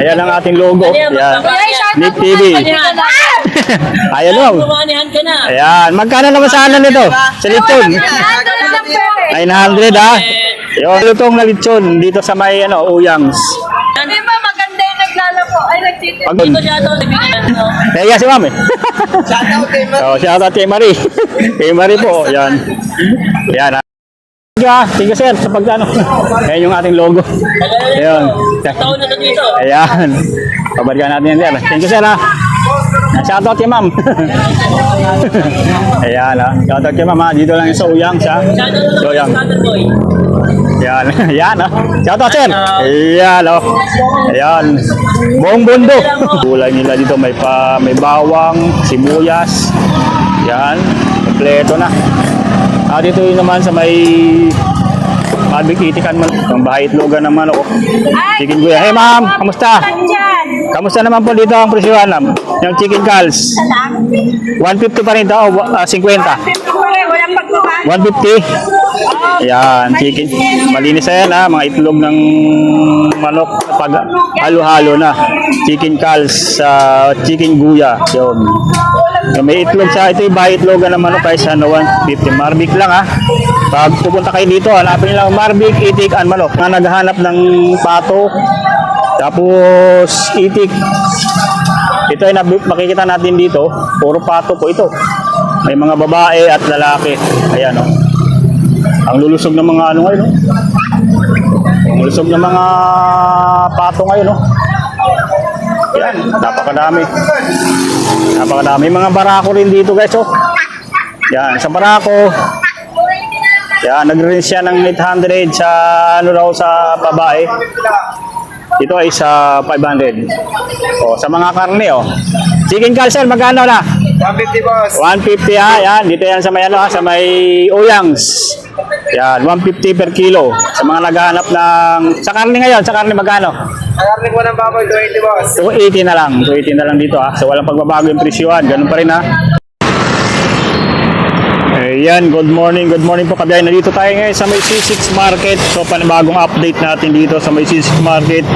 Ayan ang ating logo. Ayan. Nick TV. Ayan o. Ayan. Magkano naman sana nito? Sa lechon? 900 ha. Yung lutong na lechon dito sa may Uyangs. Di ba maganda yung naglalako? Ay, nagtitin. Dito siya ito. Kaya si ma'am eh. Shoutout kay Marie. Kay Marie po. Ayan. Ayan ha. Thank you sir sa pagkano. Ayan yung ating logo. Ayan. Ayan. Pabalikan natin yan sir. Thank you sir ha. Shoutout kay ma'am. Ayan ha. Shoutout kay ma'am ha. Dito lang yung sa Uyangs ha. Uyang. Ayan. Ayan ha. Shoutout sir. Ayan o. Ayan. Buong bundo. Gulay nila dito may bawang, sibuyas. Ayan. Kompleto na. Dito yun naman sa may Itikan man, ang bahay itlogan ng manok. Chicken guya. Hey ma'am, kamusta? Kamusta naman po dito ang presyohan ma'am? Yung chicken calls. 150 pa rin ito o 50? 150? Yan, chicken. Malinis na yan ha, mga itlog ng manok pag halo-halo na. Chicken calls, chicken guya. Yun. May itlog sa ito yung bahay itlogan ng manok guys, 150. Marbik lang ha. Pag pupunta kayo dito, hanapin nyo lang Marbik, itik, and manok. Mga naghahanap ng pato, tapos itik. Ito ay makikita natin dito, puro pato po ito. May mga babae at lalaki. Ayan o. Ang lulusog ng mga ano ngayon o. Ang lulusog ng mga pato ngayon o. Ayan, napakadami. Napakadami. May mga barako rin dito guys o. Yan, sa barako. Yan, nag-range siya ng 800 sa ano raw sa babae. Ito ay sa 500. O, sa mga karne o. Chicken calcer, magkano na? 150 boss. 150 ha, yan. Dito yan sa may ano ha, sa may Uyangs. Yan, 150 per kilo. Sa mga naghahanap ng... Sa karne ngayon, sa karne magkano? Ang karne ko ng baboy, 280 boss. 280 na lang. 280 na lang dito ha. So walang pagbabago yung presyuhan. Ganun pa rin ha. Ayan, good morning po kabiyay. Nandito tayo ngayon sa may C6 Market. So panibagong update natin dito sa may C6 Market.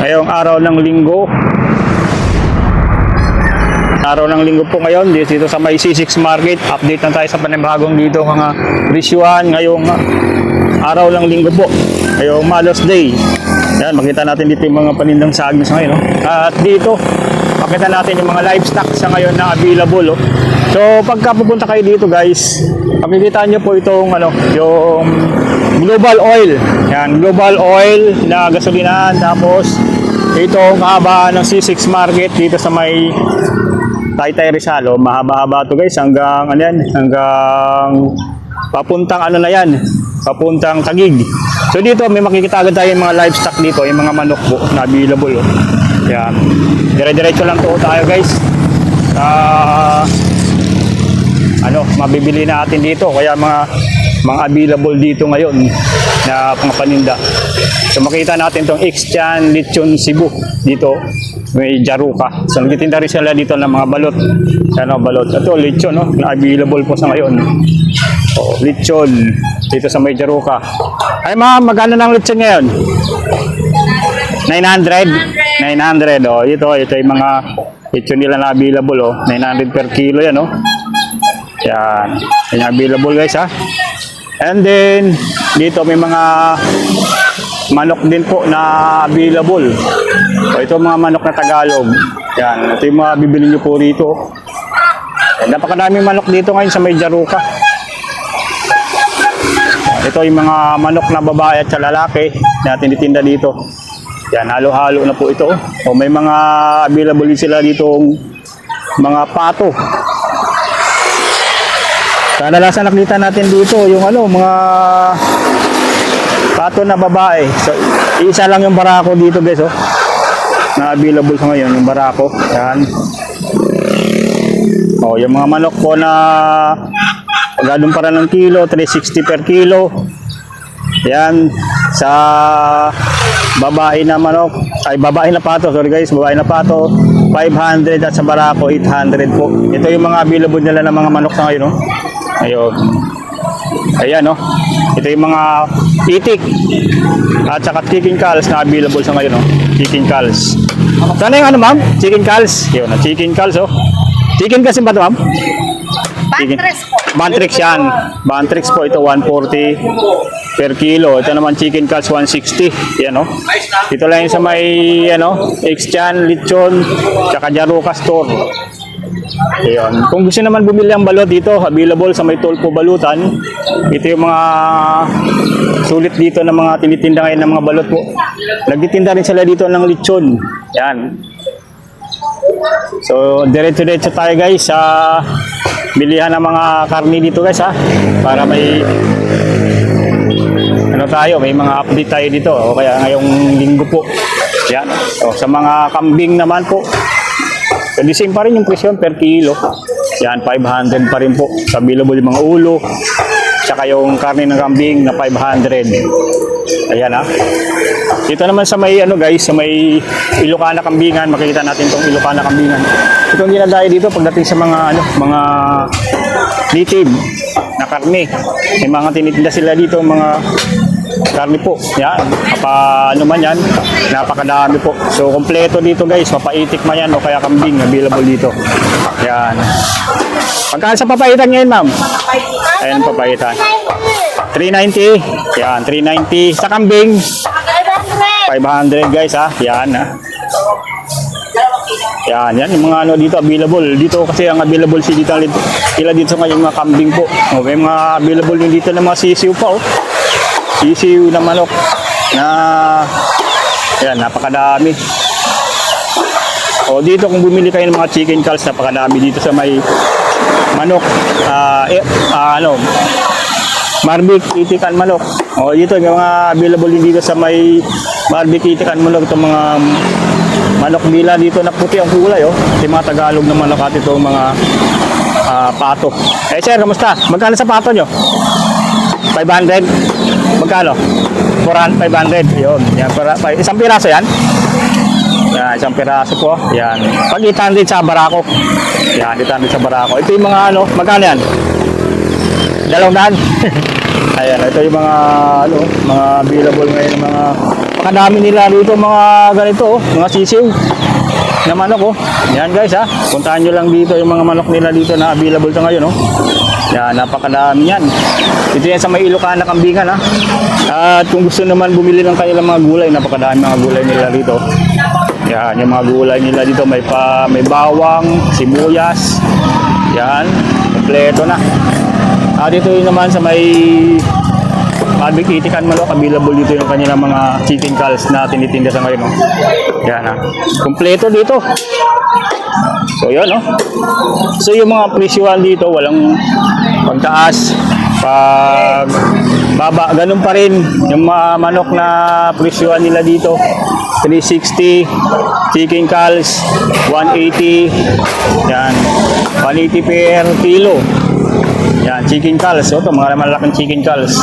Ngayong araw ng linggo. Araw ng linggo po ngayon dito sa may C6 Market. Update na tayo sa panibagong dito mga presyuhan ngayong araw ng linggo po. Ngayong Mother's Day. Ayan, makita natin dito yung mga panindang saging sa ngayon. No? At dito, makita natin yung mga livestock sa ngayon na available. Oh. So, pagka pupunta kayo dito guys, makikita nyo po itong yung Global Oil. Yan, Global Oil na gasolinahan. Tapos, itong kahabaan ng C6 Market dito sa may Taytay Rizal. Mahaba-haba to guys hanggang hanggang papuntang na yan, papuntang Taguig. So dito may makikita agad tayo yung mga livestock dito, yung mga manok po na available. Yan. Dire-diretso lang to tayo guys. Mabibili natin dito kaya mga available dito ngayon na mga paninda. So makita natin tong X-Chan Lechon Cebu dito may Jaruca. So nagtitinda rin sila dito ng mga balot. Balot. Ito lechon no, na available po sa ngayon. Oh, lechon dito sa may Jaruca. Ay ma'am, magkano ng lechon ngayon? 900. 900 oh. Ito yung mga lechon nila na available oh. 900 per kilo yan oh. Yan. Yan available guys ha. And then dito may mga manok din po na available. So, ito mga manok na Tagalog. Yan. Ito yung mga bibili nyo po rito. Napakadaming manok dito ngayon sa may Jaruca. Ito yung mga manok na babae at sa lalaki na tinitinda dito. Yan, halo-halo na po ito. O may mga available din sila ditong mga pato. Kadalasan nakita natin dito yung mga pato na babae. So, isa lang yung barako dito guys oh. Na available sa ngayon yung barako. Yan. Oh, yung mga manok po na gadong para ng kilo, 360 per kilo. Yan sa babae na manok, ay babae na pato, sorry guys, babae na pato 500 at sa barako 800 po. Ito yung mga available nila ng mga manok sa ngayon, no? Ayun. Ayan, no? Ito yung mga itik at saka chicken calls na available sa ngayon, no? Chicken calls. Sana yung ano, ma'am? Chicken calls. Yun, chicken calls, oh. Chicken kasi ba ito, ma'am? Bantres po. Bantrix yan. Bantrix po ito, 140 per kilo. Ito naman chicken calls, 160. Yan, oh. Dito lang yung sa may, ano, X-Chan, Lechon, tsaka Jaruca store. Ayun. Kung gusto naman bumili ang balot dito, available sa may Tulpo Balutan. Ito yung mga sulit dito ng mga tinitinda ngayon ng mga balot po. Nagtitinda rin sila dito ng lechon. Yan. So, diretso-diretso tayo guys sa bilihan ng mga karni dito guys ha. Para may ano tayo, may mga update tayo dito. O kaya ngayong linggo po. Yan. So, sa mga kambing naman po. So, the same pa rin yung presyon per kilo. Yan, 500 pa rin po. Available yung mga ulo. Tsaka yung karne ng kambing na 500. Ayan ha. Dito naman sa may ano guys, sa may Ilocana kambingan, makikita natin tong Ilocana kambingan. Itong dinadayo dito pagdating sa mga ano, mga native na karne. May mga tinitinda sila dito, mga karne po. Yan, ano man yan, napakadami po. So, kompleto dito guys, papaitik man yan o kaya kambing, available dito. Yan. Pagkaan sa papaitan ngayon, ma'am? Ayan, papaitan. 390. Yan, 390. Sa kambing, 500 guys ha. Yan ha. Yan yung mga ano dito available. Dito kasi ang available sila dito ngayong mga kambing po. O, may mga available din dito ng mga sisiw pa oh. Sisiw na manok na yan, napakadami. O dito kung bumili kayo ng mga chicken calls, napakadami dito sa may manok. Marbik, itikan manok. O dito yung mga available din dito sa may Marbik, itikan manok. Itong mga manok nila dito na puti ang kulay. Yung mga Tagalog na manok at itong mga pato. Eh sir, kamusta? Magkano sa pato nyo? 500? Magkano? 500. Yun. Yan, isang piraso yan? Yan, isang piraso po. Yan. Pag 800 sa barako. Yan, 800 sa barako. Ito yung mga ano, magkano yan? 200. Ayan, ito yung mga ano, mga available ngayon, mga pakadami nila dito, mga ganito, mga sisiw na manok oh. Yan guys ha. Puntahan nyo lang dito yung mga manok nila dito na available sa ngayon oh. Yan, napakadami yan. Ito yan sa may Ilocana kambingan ha. At kung gusto naman bumili ng kanilang mga gulay, napakadami mga gulay nila dito. Yan, yung mga gulay nila dito may bawang, sibuyas. Yan, kompleto na. Dito yun naman sa may Marbik, itikan manok, available dito yung kanilang mga chicken calls na tinitinda sa ngayon. Yan ha. Kompleto dito. So yun no. So yung mga presyuhan dito, walang pagtaas, pag baba, ganun pa rin. Yung mga manok na presyuhan nila dito, 360, chicken calls, 180, yan, 180 per kilo. Yan, chicken calls. So, ito, mga malaking chicken calls.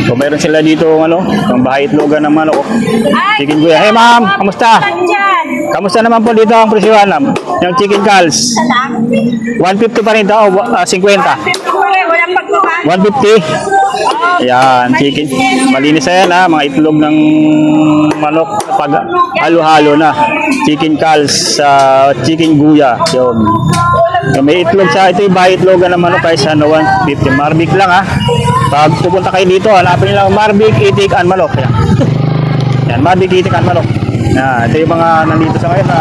So, meron sila dito, ano, yung bahay itlogan ng manok. Chicken guya. Hey, ma'am, kamusta? Kamusta naman po dito ang presyohan, ma'am? Yung chicken calls. 150 pa rin ito, 50. 150. Yan, chicken. Malinis na yan, ha. Mga itlog ng manok. Pag halo-halo na. Chicken calls, chicken guya. Yun. So, may itlog sa ito yung bahay itlogan ng manok guys, ano, 150. Marbik lang ha. Pag pupunta kayo dito, hanapin nyo lang Marbik, itik, and manok. Yan, yan Marbik, itik, and manok. Yan, ito yung mga nandito sa ngayon.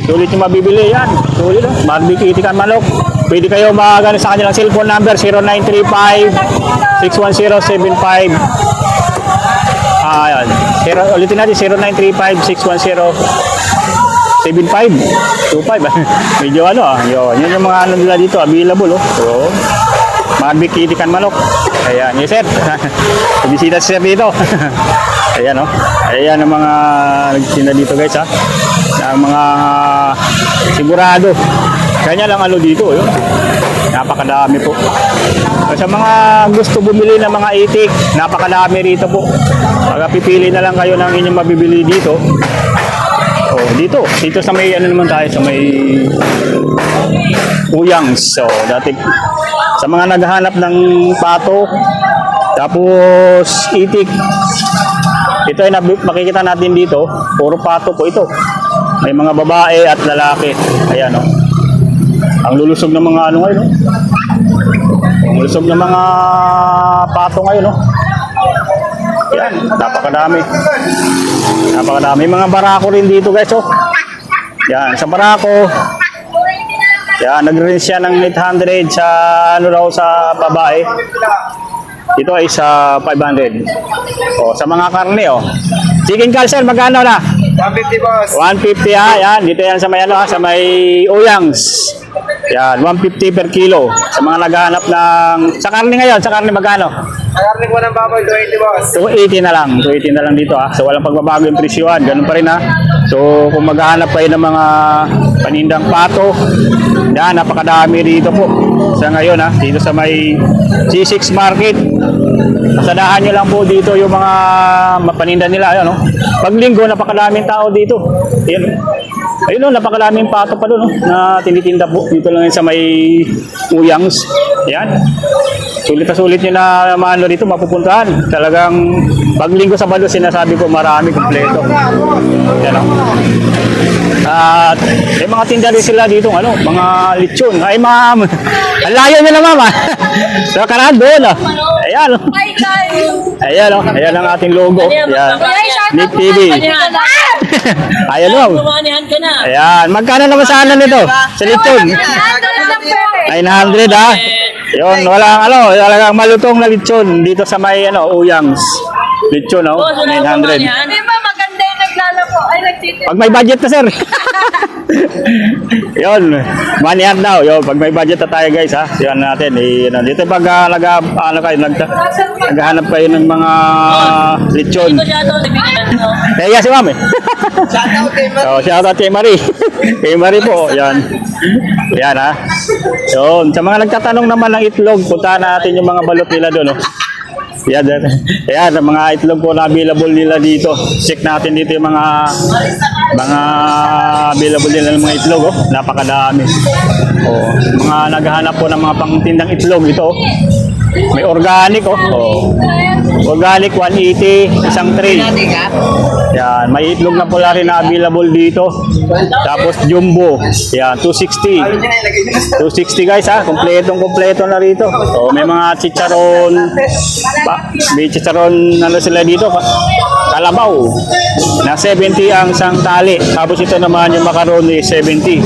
Sulit yung mabibili yan. Sulit no? Marbik, itik, and manok. Pwede kayo magano sa kanilang cellphone number 0935-610-75. Ayan. Ulitin natin 0935-610-75. 25. Medyo ano yun yung mga ano nila dito available oh. So, Marbik, itikan manok. Ayan, yes sir. Bisita si sir dito. Ayan oh. Ayan ang mga nagtitinda dito guys ha. Ang mga sigurado. Kanya lang ano dito yun. Napakadami po. Sa mga gusto bumili ng mga itik, napakadami rito po. Pagpipili na lang kayo ng inyong mabibili dito. Oh, dito sa may ano naman tayo sa may Uyangs. So, dati sa mga naghahanap ng pato tapos itik. Ito ay makikita natin dito, puro pato po ito. May mga babae at lalaki. Ayan, oh. Ang lulusog ng mga ano ngayon, oh. Ang lulusog ng mga pato ngayon, oh. Ayan, napakadami. Napakadami. May mga barako rin dito, guys, oh. Yan, sa barako. Yan, nag-range siya ng 800 sa ano raw sa babae. Ito ay sa 500. O, sa mga karne, oh. Chicken calzone, magkano na? 150 boss. 150 ha, yan. Dito yan sa may ano, ha, sa may Uyangs. Yan, 150 per kilo. Sa mga naghahanap ng... Sa karne ngayon, sa karne magkano? Nakarnig mo ng baboy, 280 boss. 280 na lang. 280 na lang dito ha. So walang pagbabago yung presyohan. Ganun pa rin ha. So kung maghahanap kayo ng mga panindang pato, yan, napakadami dito po. Sa ngayon ha, dito sa may C6 Market. Pasadahan nyo lang po dito yung mga paninda nila. Ayun, no? Pag linggo, napakadaming tao dito. Ayun, no, napakalaming pato pa doon, no, na tinitinda po. Dito lang yun sa may Uyangs. Yan. Sulit na sulit nyo na maano dito, mapupuntahan. Talagang paglinggo sa Balo, sinasabi ko marami, kompleto. Yan, no? At may mga tinda rin sila dito, ano, mga lechon. Ay, ma'am. Ang layo nyo na, ma'am. Sa karaan doon, ah. Ayan, no? Ayan, no? Ayan ang ating logo. Ayan. Nick TV. Ayan, no? Ayan. Magkano naman sa ano nito? Sa lechon? 900, ah. Yun, walang malutong na lechon dito sa may ano, Uyangs. Lechon, no? 900. Di ba maganda yung naglalako? Ay, nagtitin. Pag may budget na, sir. Yun, manihan daw. Yun, pag may budget na tayo, guys, ha. Yan natin. Dito pag naghahanap kayo ng mga lechon. Kaya si ma'am, eh. Shoutout kay Mar. So, shout out kay Marie. Kay Marie po, yan. Yan, ha. Yun, sa mga nagtatanong naman ng itlog, puntahan natin yung mga balot nila doon, oh. Yan, yan, ang mga itlog po na available nila dito. Check natin dito yung mga available nila ng mga itlog, oh. Napakadami. Oh, mga naghahanap po ng mga pangtindang itlog ito. Oh. May organic, oh. Oh. Organic 180, isang tray. Yan, may itlog na pula rin na available dito. Tapos jumbo. Yan, 260. 260 guys ha, kompleto na rito. So may mga chicharon. May chicharon ano sila dito. Kalabaw. Na 70 ang isang tali. Tapos ito naman yung macaroni 70.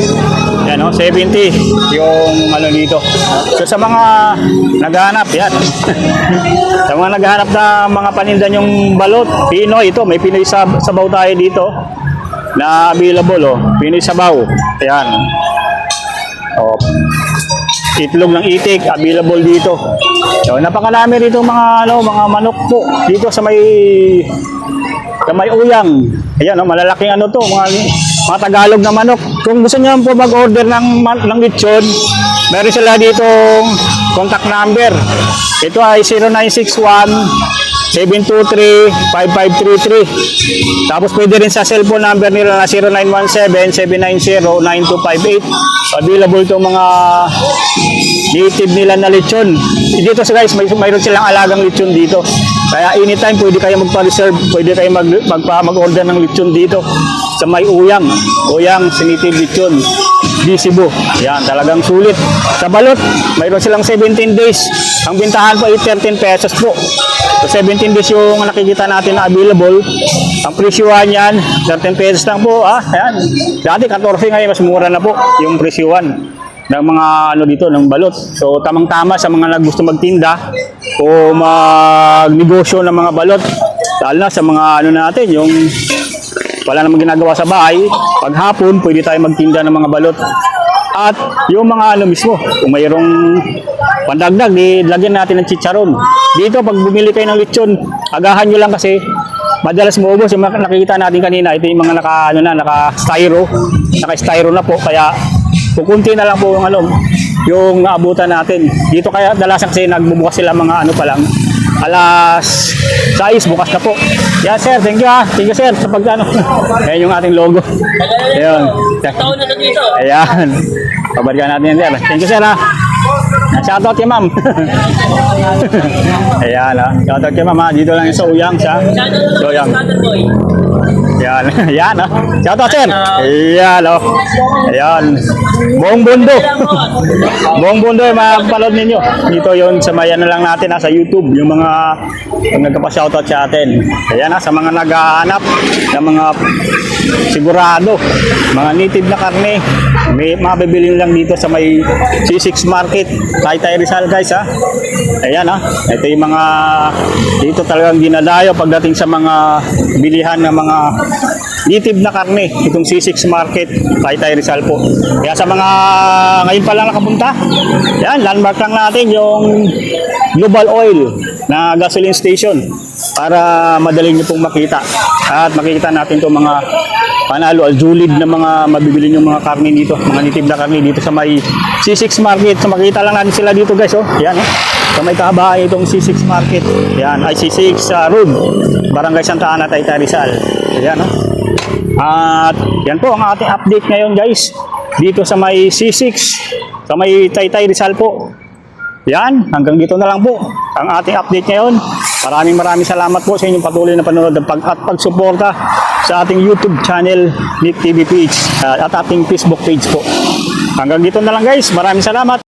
Yan oh, 70 yung ano dito. So sa mga naghahanap yan. Sa mga naghahanap na mga paninda yung balot, Pinoy ito, may Pinoy sabaw tayo dito na available oh. Pinoy sabaw. Ayan. Oh. Itlog ng itik available dito. So napakarami rito mga mga manok po dito sa may Uyang. Ayan oh, malalaking ano to, mga Tagalog na manok. Kung gusto niyo po mag-order ng lechon, meron sila ditong contact number. Ito ay 0961-723-5533. Tapos pwede rin sa cellphone number nila na 0917-790-9258. Available itong mga native nila na lechon. Dito sa guys, mayroon silang alagang lechon dito. Kaya anytime pwede kayo magpa-reserve, pwede kayo mag-order ng lechon dito sa may Uyang. Uyang, native lechon. Di Cebu. Yan, talagang sulit. Sa balot, mayroon silang 17 days. Ang bintahan po ay 13 pesos po. So 17 days yung nakikita natin na available. Ang presyuhan yan, 13 pesos lang po. Ayan. Dati 14 ngayon, mas mura na po yung presyuhan ng mga ano dito, ng balot. So tamang-tama sa mga gusto magtinda o magnegosyo ng mga balot. Lalo na sa mga ano natin, yung wala namang ginagawa sa bahay, pag hapon, pwede tayo magtinda ng mga balot. At yung mga ano mismo, kung mayroong pandagdag, lagyan natin ng chicharon. Dito, pag bumili kayo ng lechon, agahan nyo lang kasi madalas maubos. Yung nakikita natin kanina, ito yung mga naka-styro na po. Kaya, kukunti na lang po yung naabutan natin. Dito kaya, dalasan kasi nagbubukas sila mga ano pa lang, alas 6, bukas na po. Yeah, sir. Thank you ha. Thank you, sir. Sa pag-ano. Ayan yung ating logo. Ayan. Taon na dito. Ayan. Pabalikan natin yan, sir. Thank you, sir ha. Shoutout kay ma'am. Ayan, shoutout kay ma'am, dito lang sa Uyang, sa Uyang. Ayan, ayan, shoutout sir. Ayan, ayan. Buong bundo. Buong bundo ay mapapanood ninyo. Dito yon sa mayan na lang natin sa YouTube, yung mga nagkapa-shoutout sa atin. Ayan, sa mga naghahanap ng mga sigurado, mga native na karne, may mabibilin lang dito sa may C6 Market, Taytay Rizal guys Ayan ito yung mga dito talagang dinadayo pagdating sa mga bilihan ng mga native na karne, itong C6 Market, Taytay Rizal po. Kaya sa mga ngayon pa lang nakapunta, yan, landmark lang natin yung Global Oil na gasoline station para madaling nyo pong makita at makikita natin itong mga panalo aljulid na mga mabibili yung mga karne dito, mga native na karne dito sa may C6 Market. So makita lang natin sila dito guys yan sa may kahabaan itong C6 Market, yan ay C6 Road, Barangay Santa Ana, Taytay Rizal. Yan at yan po ang ating update ngayon guys dito sa may C6 sa may Taytay Rizal po. Yan, hanggang dito na lang po ang ating update ngayon. Maraming salamat po sa inyong patuloy na panonood at pagsuporta sa ating YouTube channel, Nick TV PH, at ating Facebook page po. Hanggang dito na lang guys. Maraming salamat.